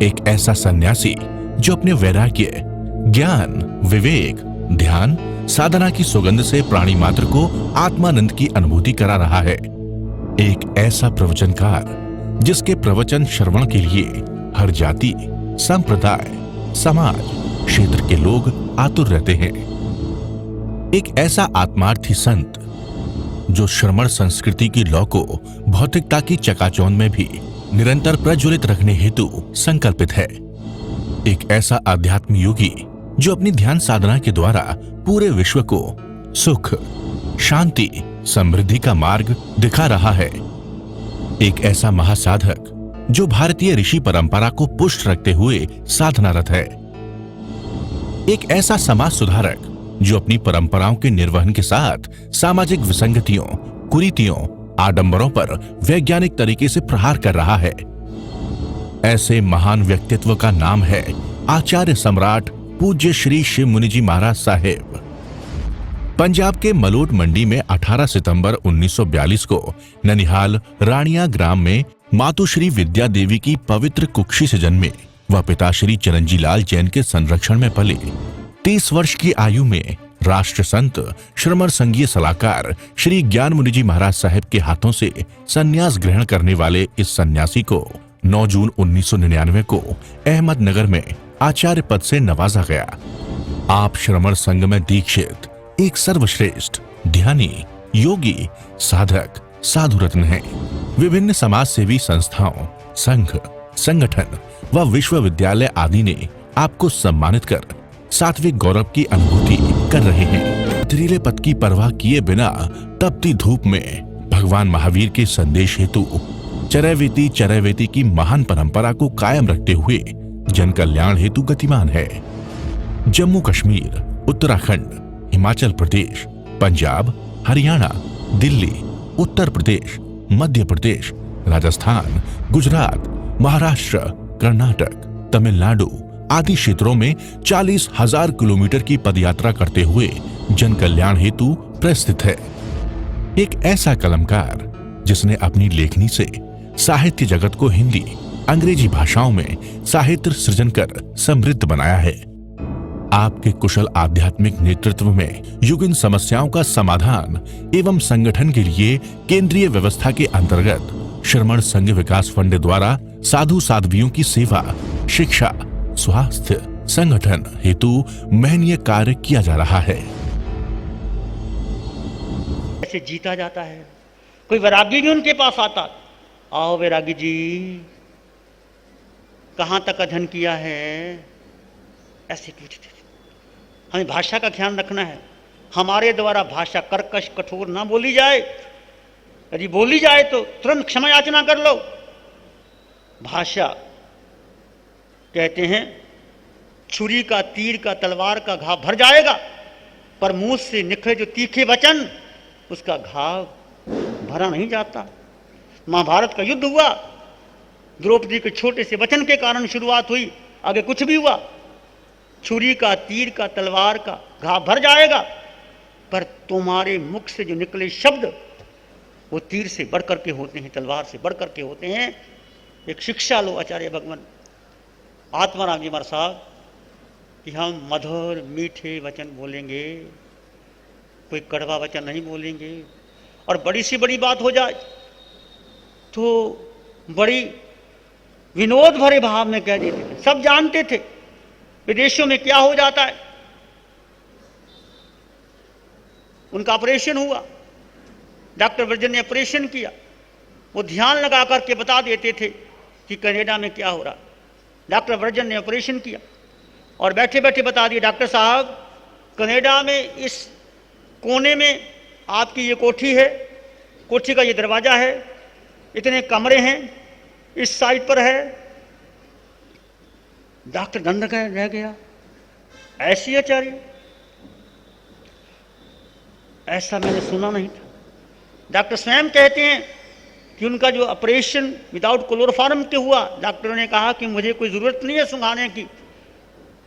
एक ऐसा सन्यासी जो अपने वैराग्य, ज्ञान, विवेक, ध्यान, साधना की सुगंध से प्राणी मात्र को आत्मानंद की अनुभूति करा रहा है। एक ऐसा प्रवचनकार जिसके प्रवचन श्रवण के लिए हर जाति, संप्रदाय, समाज, क्षेत्र के लोग आतुर रहते हैं। एक ऐसा आत्मार्थी संत जो श्रमण संस्कृति की लौ को भौतिकता की चकाचौंध में भी निरंतर प्रज्वलित रखने हेतु संकल्पित है। एक ऐसा आध्यात्म योगी जो अपनी ध्यान साधना के द्वारा पूरे विश्व को सुख, शांति, समृद्धि का मार्ग दिखा रहा है। एक ऐसा महासाधक जो भारतीय ऋषि परंपरा को पुष्ट रखते हुए साधनारत है। एक ऐसा समाज सुधारक जो अपनी परंपराओं के निर्वहन के साथ सामाजिक विसंगतियों, कुरीतियों, आडंबरों पर वैज्ञानिक तरीके से प्रहार कर रहा है। ऐसे महान व्यक्तित्व का नाम है आचार्य सम्राट पूज्य श्री शिव मुनि जी महाराज साहेब। पंजाब के मलोट मंडी में 18 सितंबर 1942 को ननिहाल रानिया ग्राम में मातुश्री विद्या देवी की पवित्र कुक्षी से जन्मे व पिता श्री चिरंजी लाल जैन के संरक्षण में पले। 30 वर्ष की आयु में राष्ट्र संत श्रमण संघीय सलाहकार श्री ज्ञान मुनि जी महाराज साहेब के हाथों से संन्यास ग्रहण करने वाले इस सन्यासी को 9 जून 1999 को अहमदनगर में आचार्य पद से नवाजा गया। आप श्रमण संघ में दीक्षित एक सर्वश्रेष्ठ ध्यानी, योगी, साधक, साधु रत्न हैं। विभिन्न समाज सेवी संस्थाओं, संघ, संगठन व विश्वविद्यालय आदि ने आपको सम्मानित कर सात्विक गौरव की अनुभूति कर रहे हैं। त्रिले पद की परवाह किए बिना तपती धूप में भगवान महावीर के संदेश हेतु चरैवेति की महान परंपरा को कायम रखते हुए जन कल्याण हेतु गतिमान है। जम्मू कश्मीर, उत्तराखंड, हिमाचल प्रदेश, पंजाब, हरियाणा, दिल्ली, उत्तर प्रदेश, मध्य प्रदेश, राजस्थान, गुजरात, महाराष्ट्र, कर्नाटक, तमिलनाडु आदि क्षेत्रों में 40,000 किलोमीटर की पदयात्रा करते हुए जन कल्याण हेतु प्रस्थित है। एक ऐसा कलमकार जिसने अपनी लेखनी से साहित्य जगत को हिंदी, अंग्रेजी भाषाओं में साहित्य सृजन कर समृद्ध बनाया है। आपके कुशल आध्यात्मिक नेतृत्व में युगीन समस्याओं का समाधान एवं संगठन के लिए केंद्रीय व्यवस्था के अंतर्गत श्रमण संघ विकास फंड द्वारा साधु साध्वियों की सेवा, शिक्षा, स्वास्थ्य, संगठन हेतु महनीय कार्य किया जा रहा है। ऐसे जीता जाता है। कोई वैरागी भी उनके पास आता, आओ वैरागी जी, कहां तक अध्ययन किया है, ऐसे पूछते थे। हमें भाषा का ध्यान रखना है। हमारे द्वारा भाषा कर्कश, कठोर ना बोली जाए। यदि बोली जाए तो तुरंत क्षमा याचना कर लो। भाषा कहते हैं छुरी का, तीर का, तलवार का घाव भर जाएगा, पर मुंह से निकले जो तीखे वचन उसका घाव भरा नहीं जाता। महाभारत का युद्ध हुआ, द्रौपदी के छोटे से वचन के कारण शुरुआत हुई, आगे कुछ भी हुआ। छुरी का, तीर का, तलवार का घाव भर जाएगा, पर तुम्हारे मुख से जो निकले शब्द वो तीर से बढ़ करके होते हैं, तलवार से बढ़ करके होते हैं। एक शिक्षा लो आचार्य भगवान आत्माराम जी महाराज साहब कि हम मधुर मीठे वचन बोलेंगे, कोई कड़वा वचन नहीं बोलेंगे। और बड़ी सी बड़ी बात हो जाए तो बड़ी विनोद भरे भाव में कह देते थे। सब जानते थे विदेशों में क्या हो जाता है। उनका ऑपरेशन हुआ, डॉक्टर वर्जन ने ऑपरेशन किया, वो ध्यान लगा करके बता देते थे कि कनाडा में क्या हो रहा। डॉक्टर वर्जन ने ऑपरेशन किया और बैठे बैठे बता दिए, डॉक्टर साहब कनाडा में इस कोने में आपकी ये कोठी है, कोठी का ये दरवाजा है, इतने कमरे हैं, इस साइड पर है। डॉक्टर दंड रह गया, ऐसी आचार्य, ऐसा मैंने सुना नहीं था। डॉक्टर स्वयं कहते हैं कि उनका जो ऑपरेशन विदाउट क्लोरोफॉर्म के हुआ, डॉक्टरों ने कहा कि मुझे कोई ज़रूरत नहीं है सुंघाने की,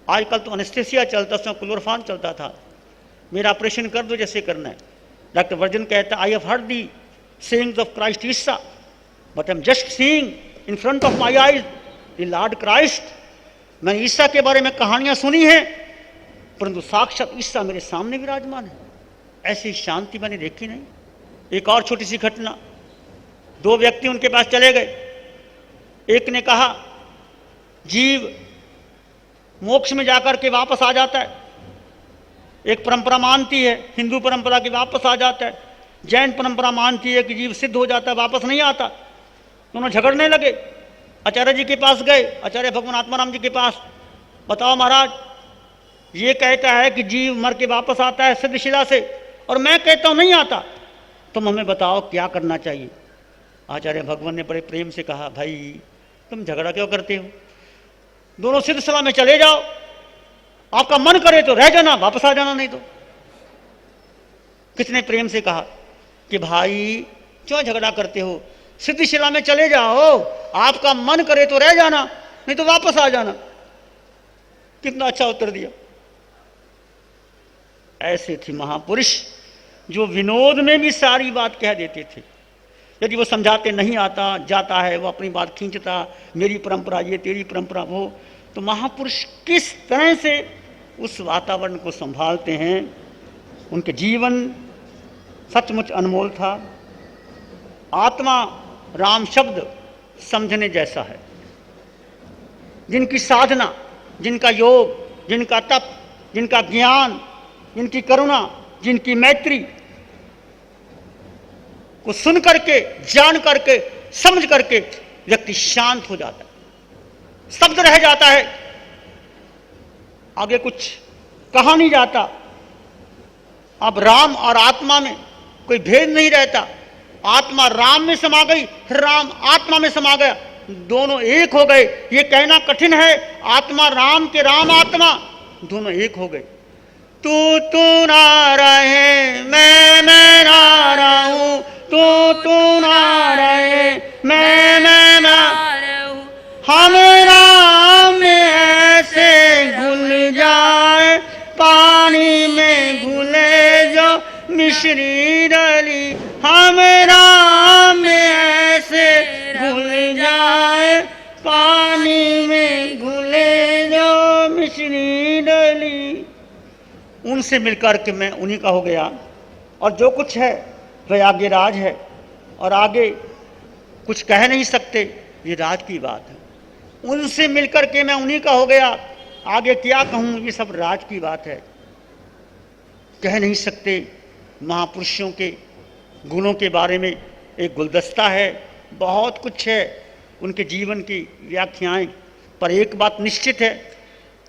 आजकल तो एनेस्थेसिया चलता, उसमें क्लोरोफॉर्म चलता था, मेरा ऑपरेशन कर दो जैसे करना है। डॉक्टर वर्जन कहता, I have heard the sayings of Christ Isa, but I am just seeing in front of my eyes ये लॉर्ड क्राइस्ट, मैंने ईसा के बारे में कहानियां सुनी हैं, परंतु साक्षात ईसा मेरे सामने विराजमान है। ऐसी शांति मैंने देखी नहीं। एक और छोटी सी घटना, दो व्यक्ति उनके पास चले गए। एक ने कहा जीव मोक्ष में जाकर के वापस आ जाता है, एक परंपरा मानती है हिंदू परंपरा की वापस आ जाता है, जैन परंपरा मानती है कि जीव सिद्ध हो जाता है वापस नहीं आता। दोनों झगड़ने लगे। आचार्य जी के पास गए, आचार्य भगवान आत्माराम जी के पास। बताओ महाराज, ये कहता है कि जीव मर के वापस आता है सिद्ध शिला से, और मैं कहता हूं नहीं आता, तुम हमें बताओ क्या करना चाहिए। आचार्य भगवान ने बड़े प्रेम से कहा, भाई तुम झगड़ा क्यों करते हो, दोनों सिद्ध शिला में चले जाओ, आपका मन करे तो रह जाना, वापस आ जाना नहीं तो। कितने प्रेम से कहा कि भाई क्यों झगड़ा करते हो, सिद्ध शिला में चले जाओ, आपका मन करे तो रह जाना नहीं तो वापस आ जाना। कितना अच्छा उत्तर दिया। ऐसे थे महापुरुष जो विनोद में भी सारी बात कह देते थे। यदि वो समझाते नहीं आता जाता है, वो अपनी बात खींचता, मेरी परंपरा ये, तेरी परंपरा वो, तो महापुरुष किस तरह से उस वातावरण को संभालते हैं। उनके जीवन सचमुच अनमोल था। आत्मा राम शब्द समझने जैसा है। जिनकी साधना, जिनका योग, जिनका तप, जिनका ज्ञान, जिनकी करुणा, जिनकी मैत्री को सुन करके, जान करके, समझ करके व्यक्ति शांत हो जाता है, शब्द रह जाता है, आगे कुछ कहा नहीं जाता। अब राम और आत्मा में कोई भेद नहीं रहता। आत्मा राम में समा गई, राम आत्मा में समा गया, दोनों एक हो गए। ये कहना कठिन है, आत्मा राम के राम आत्मा दोनों एक हो गए। तू ना रहे मैं ना रहूं, तू ना रहे मैं ना रहूं, हम राम में ऐसे घुल जाए, पानी में घुले जो मिश्री डली, हम राम में ऐसे घुल जाए, पानी में घुले जो मिश्री डली। उनसे मिलकर के मैं उन्हीं का हो गया, और जो कुछ है वह आगे राज है, और आगे कुछ कह नहीं सकते, ये राज की बात है। उनसे मिलकर के मैं उन्हीं का हो गया, आगे क्या कहूँ, ये सब राज की बात है, कह नहीं सकते। महापुरुषों के गुणों के बारे में एक गुलदस्ता है, बहुत कुछ है उनके जीवन की व्याख्याएं। पर एक बात निश्चित है,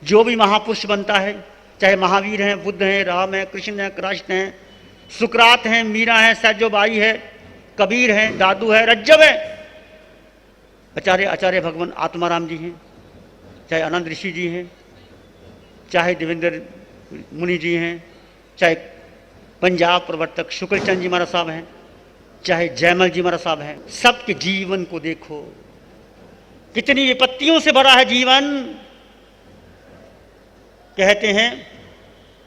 जो भी महापुरुष बनता है, चाहे महावीर हैं, बुद्ध हैं, राम हैं, कृष्ण हैं, कृष्ण हैं, सुकरात हैं, मीरा हैं, सैजोबाई है, कबीर हैं, दादू है, रज्जब है, आचार्य भगवान आत्माराम जी हैं, चाहे आनंद ऋषि जी हैं, चाहे देवेंद्र मुनि जी हैं, चाहे पंजाब प्रवर्तक शुक्लचंद जी महाराज साहब हैं, चाहे जयमल जी महाराज साहब हैं, सबके जीवन को देखो, कितनी विपत्तियों से भरा है जीवन। कहते हैं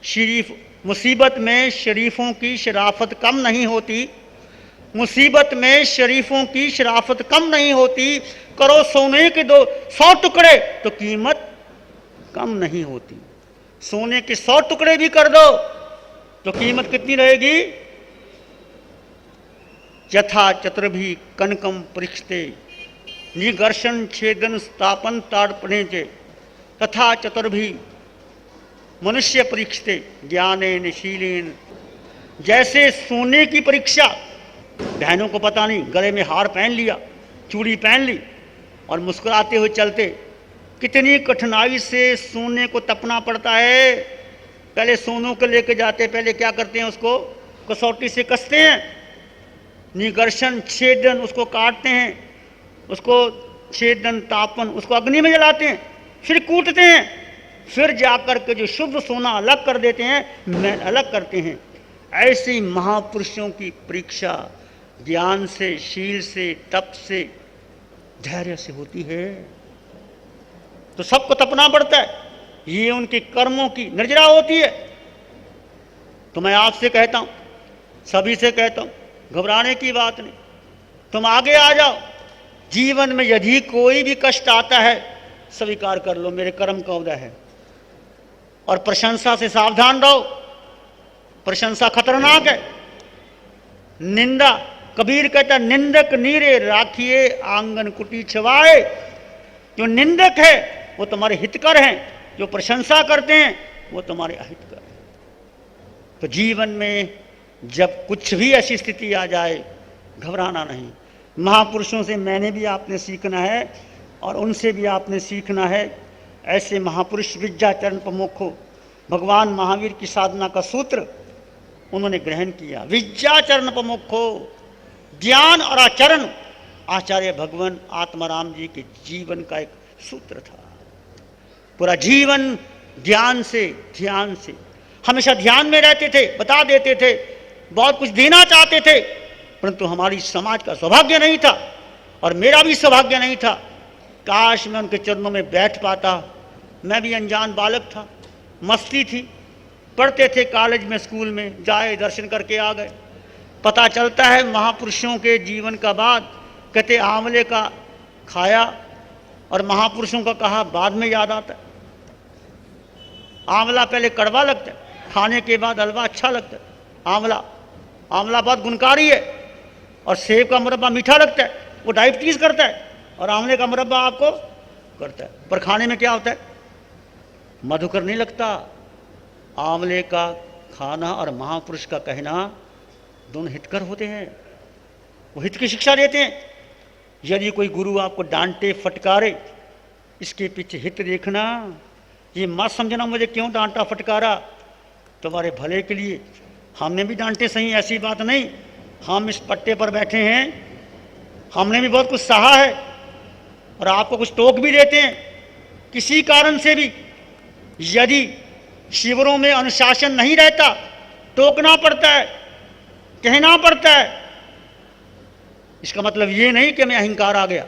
शरीफ मुसीबत में शरीफों की शराफत कम नहीं होती, मुसीबत में शरीफों की शराफत कम नहीं होती, करो सोने के 100 टुकड़े तो कीमत कम नहीं होती। सोने के 100 टुकड़े भी कर दो तो कीमत कितनी रहेगी। यथा चतुर्भी कनकम परीक्षते निगर्शन छेदन स्थापन ताड़पणे चे, तथा चतुर्भी मनुष्य परीक्षते ज्ञानेन शीलेन। जैसे सोने की परीक्षा, बहनों को पता नहीं, गले में हार पहन लिया, चूड़ी पहन ली और मुस्कुराते हुए चलते, कितनी कठिनाई से सोने को तपना पड़ता है। पहले सोनों को लेके जाते, पहले क्या करते हैं, उसको कसौटी से कसते हैं, निगर्शन छेदन उसको काटते हैं, उसको छेदन तापन उसको अग्नि में जलाते हैं, फिर कूटते हैं, फिर जाकर के जो शुद्ध सोना अलग कर देते हैं, मैल अलग करते हैं। ऐसी महापुरुषों की परीक्षा ज्ञान से, शील से, तप से, धैर्य से होती है। तो सबको तपना पड़ता है, ये उनके कर्मों की निर्जरा होती है। तो मैं आपसे कहता हूं, सभी से कहता हूं, घबराने की बात नहीं, तुम आगे आ जाओ, जीवन में यदि कोई भी कष्ट आता है स्वीकार कर लो, मेरे कर्म का उदय है। और प्रशंसा से सावधान रहो, प्रशंसा खतरनाक है। निंदा, कबीर कहता है निंदक नीरे राखिए आंगन कुटी छवाए। जो निंदक है वो तुम्हारे हितकर हैं, जो प्रशंसा करते हैं वो तुम्हारे अहितकर हैं। तो जीवन में जब कुछ भी ऐसी स्थिति आ जाए घबराना नहीं। महापुरुषों से मैंने भी आपने सीखना है और उनसे भी आपने सीखना है। ऐसे महापुरुष विद्याचरण प्रमुखो, भगवान महावीर की साधना का सूत्र उन्होंने ग्रहण किया। विद्याचरण प्रमुखो, ज्ञान और आचरण आचार्य भगवान आत्माराम जी के जीवन का एक सूत्र था। पूरा जीवन ज्ञान से, ध्यान से, हमेशा ध्यान में रहते थे, बता देते थे, बहुत कुछ देना चाहते थे, परंतु हमारी समाज का सौभाग्य नहीं था और मेरा भी सौभाग्य नहीं था। काश मैं उनके चरणों में बैठ पाता। मैं भी अनजान बालक था, मस्ती थी, पढ़ते थे कॉलेज में, स्कूल में, जाए दर्शन करके आ गए। पता चलता है महापुरुषों के जीवन का बाद, कहते आंवले का खाया और महापुरुषों का कहा बाद में याद आता है। आंवला पहले कड़वा लगता है, खाने के बाद हलवा अच्छा लगता है। आंवला बहुत गुणकारी है। और सेब का मुरब्बा मीठा लगता है, वो डायबिटीज करता है, और आंवले का मुरब्बा आपको करता है। पर खाने में क्या होता है? मधुकर नहीं लगता। आंवले का खाना और महापुरुष का कहना दोनों हितकर होते हैं, वो हित की शिक्षा देते हैं। यदि कोई गुरु आपको डांटे फटकारे, इसके पीछे हित देखना। ये मत समझना मुझे क्यों डांटा फटकारा, तुम्हारे भले के लिए। हमने भी डांटे सही, ऐसी बात नहीं। हम इस पट्टे पर बैठे हैं, हमने भी बहुत कुछ सहा है और आपको कुछ टोक भी देते हैं किसी कारण से भी। यदि शिविरों में अनुशासन नहीं रहता, टोकना पड़ता है, कहना पड़ता है। इसका मतलब ये नहीं कि मैं अहंकार आ गया।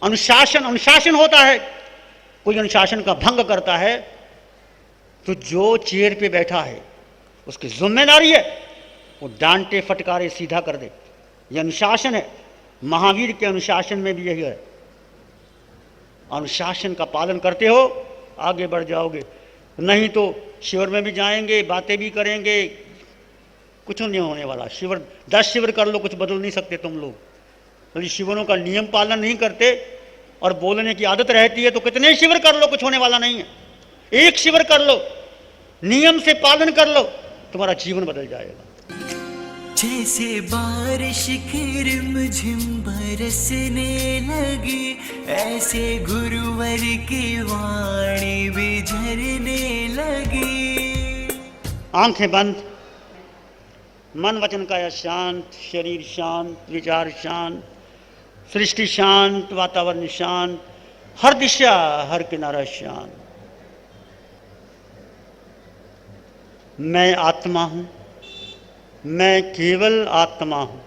अनुशासन होता है। कोई अनुशासन का भंग करता है तो जो चेयर पे बैठा है उसकी जिम्मेदारी है वो डांटे फटकारे सीधा कर दे। यह अनुशासन है। महावीर के अनुशासन में भी यही है। अनुशासन का पालन करते हो आगे बढ़ जाओगे, नहीं तो शिविर में भी जाएंगे, बातें भी करेंगे, कुछ नहीं होने वाला। शिविर 10 शिविर कर लो, कुछ बदल नहीं सकते तुम लोग। यदि शिविरों का नियम पालन नहीं करते और बोलने की आदत रहती है तो कितने शिविर कर लो, कुछ होने वाला नहीं है। एक शिविर कर लो, नियम से पालन कर लो, तुम्हारा जीवन बदल जाएगा। जैसे बारिश की रिमझिम बरसने लगी, ऐसे गुरुवर की वाणी भी झरने लगी। आंखें बंद, मन वचन काया शांत, शरीर शांत, विचार शांत, सृष्टि शांत, वातावरण शांत, हर दिशा हर किनारा शांत। मैं आत्मा हूं, मैं केवल आत्मा हूं।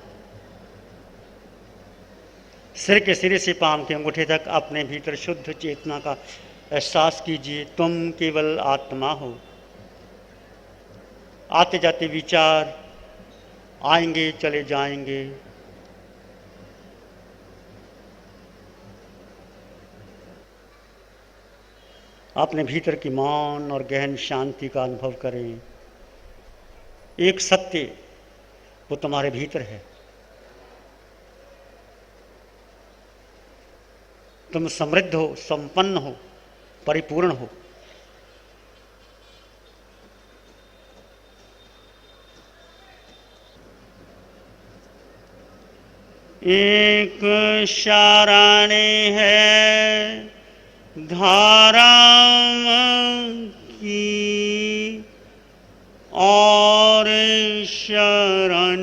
सिर के सिरे से पांव के अंगूठे तक अपने भीतर शुद्ध चेतना का एहसास कीजिए। तुम केवल आत्मा हो। आते जाते विचार आएंगे, चले जाएंगे। अपने भीतर की मौन और गहन शांति का अनुभव करें। एक सत्य वो तुम्हारे भीतर है। तुम समृद्ध हो, संपन्न हो, परिपूर्ण हो। एक शाराने है धारा की और शरण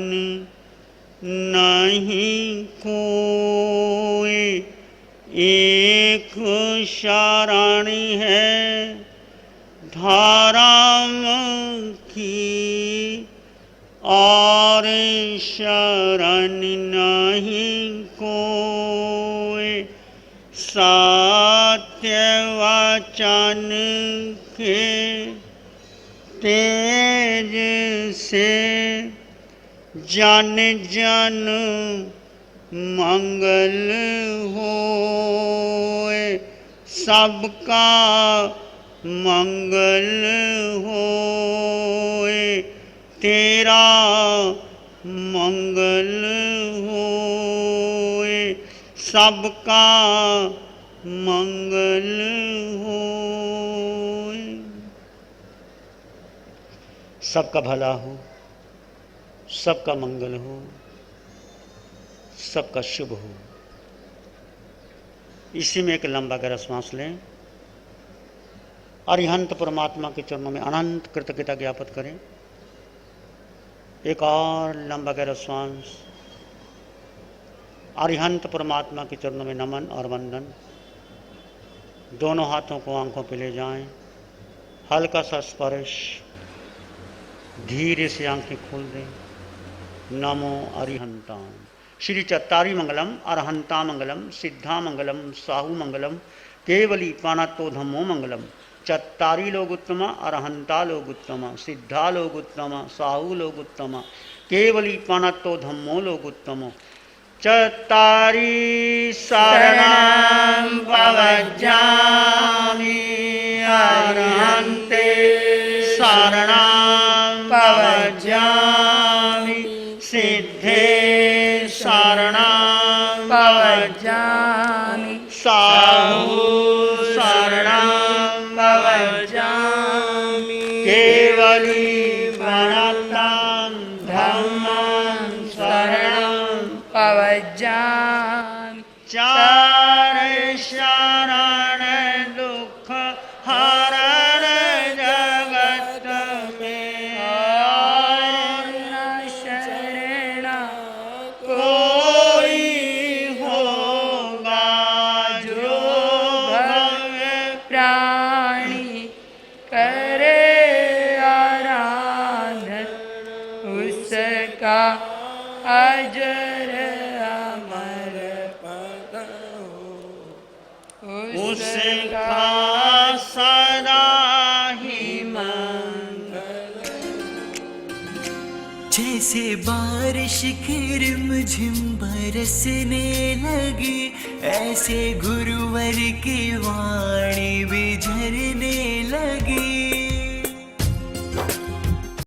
नहीं कोई। एक शरणी है धारा की और शरण नहीं कोई। सत्य वचन के तेज से जन जन मंगल होए, सबका मंगल होए, तेरा मंगल होए, सबका मंगल होए। सबका भला हो, सबका मंगल हो, सबका शुभ हो। इसी में एक लंबा गहरा श्वास लें। अरिहंत परमात्मा के चरणों में अनंत कृतज्ञता ज्ञापित करें। एक और लंबा गहरा श्वास। अरिहंत परमात्मा के चरणों में नमन और वंदन। दोनों हाथों को आंखों पे ले जाएं। हल्का सा स्पर्श। धीरे से आंखें खोल दें। नमो अरिहंताम। श्री चत्तारी मंगलम, अरहंता मंगलम, सिद्धा मंगलम, साहू मंगलम, केवली पाणतो धम्मो मंगलम। चत्तारी लोग उत्तम, अरहंता लोग उत्तम, सिद्धा लोग उत्तम, साहू लोग उत्तम, केवली पाणतो धम्मो लोग उत्तम। चत्तारी शरणं प्रव्रजामि, अरहन्ते शरणं प्रव्रजामि, सिद्धे शरणं प्रव्रजामि, साहू शरणं प्रव्रजामि, केवली प्रणतं धम्मं शरणं प्रव्रजामि। चार शरण दुख हरण जगत में, और न शरण कोई होगा, जो भव प्राणी करे आराधन, उसका अजर अमर पद हो, उसका सदा ही मंगल। जैसे बारिश की रिमझिम बरसने लगी, ऐसे गुरुवर की वाणी भी झरने लगी।